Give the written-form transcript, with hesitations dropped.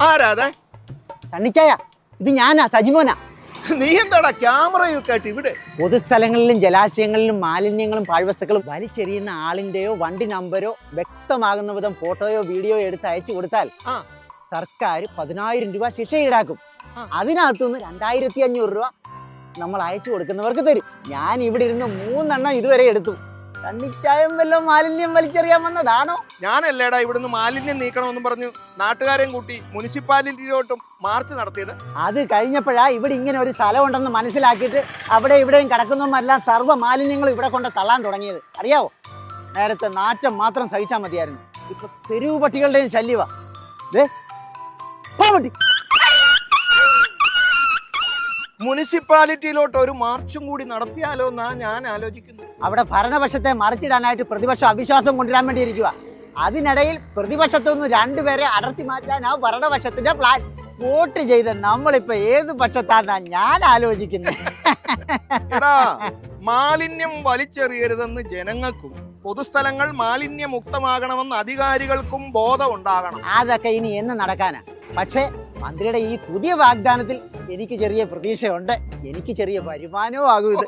ആരാതെ? സണ്ണിച്ചായ, ഇത് ഞാനാ, സജിമോനാ. നീ എന്താടാ ക്യാമറയൊക്കെ ആയിട്ട് ഇവിടെ? പൊതുസ്ഥലങ്ങളിലും ജലാശയങ്ങളിലും മാലിന്യങ്ങളും പാഴ്വസ്തുക്കളും വലിച്ചെറിയുന്ന ആളിന്റെയോ വണ്ടി നമ്പരോ വ്യക്തമാകുന്ന വിധം ഫോട്ടോയോ വീഡിയോ എടുത്ത് അയച്ചു കൊടുത്താൽ സർക്കാർ 10,000 രൂപ ശിക്ഷ ഈടാക്കും. അതിനകത്തുനിന്ന് 2,500 രൂപ നമ്മൾ അയച്ചു കൊടുക്കുന്നവർക്ക് തരും. ഞാൻ ഇവിടെ ഇരുന്ന് 3 എണ്ണം ഇതുവരെ എടുത്തു. സണ്ണിച്ചായം വല്ലതും മാലിന്യം വലിച്ചെറിയാൻ വന്നതാണോ? ഞാനല്ലേടാ ഇവിടുന്ന് മാലിന്യം നീക്കണമെന്നും പറഞ്ഞു നാട്ടുകാരെയും കൂട്ടി മുനിസിപ്പാലിറ്റിയിലോട്ടും മാർച്ച് നടത്തിയത്. അത് കഴിഞ്ഞപ്പോഴാ ഇവിടെ ഇങ്ങനെ ഒരു സ്ഥലം ഉണ്ടെന്ന് മനസ്സിലാക്കിയിട്ട് അവിടെ ഇവിടെയും കിടക്കുന്നവരെല്ലാം സർവ്വ മാലിന്യങ്ങളും ഇവിടെ കൊണ്ട് തള്ളാൻ തുടങ്ങിയത്. അറിയാവോ? നേരത്തെ നാറ്റം മാത്രം സഹിച്ചാൽ മതിയായിരുന്നു. ഇപ്പൊ തെരുവ് പട്ടികളുടെയും ശല്യവാ. മുനിസിപ്പാലിറ്റിയിലോട്ട് ഒരു മാർച്ചും കൂടി നടത്തിയാലോ എന്നാ ഞാൻ ആലോചിക്കുന്നു. അവിടെ ഭരണപക്ഷത്തെ മറിച്ചിടാനായിട്ട് പ്രതിപക്ഷം അവിശ്വാസം കൊണ്ടുവരാൻ വേണ്ടി ഇരിക്കുക. അതിനിടയിൽ പ്രതിപക്ഷത്തുനിന്ന് 2 പേരെ അടർത്തി മാറ്റാനാ ഭരണപക്ഷത്തിന്റെ പ്ലാൻ. വോട്ട് ചെയ്ത നമ്മളിപ്പോ ഏത് പക്ഷത്താന്നാ ഞാൻ ആലോചിക്കുന്നത്. മാലിന്യം വലിച്ചെറിയരുതെന്ന് ജനങ്ങൾക്കും പൊതുസ്ഥലങ്ങൾ മാലിന്യമുക്തമാകണമെന്ന് അധികാരികൾക്കും ബോധം ഉണ്ടാകണം. അതൊക്കെ ഇനി എന്ന് നടക്കാനാ? പക്ഷേ മന്ത്രിയുടെ ഈ പുതിയ വാഗ്ദാനത്തിൽ എനിക്ക് ചെറിയ പ്രതീക്ഷയുണ്ട്. എനിക്ക് ചെറിയ വരുമാനവും ആകും ഇത്.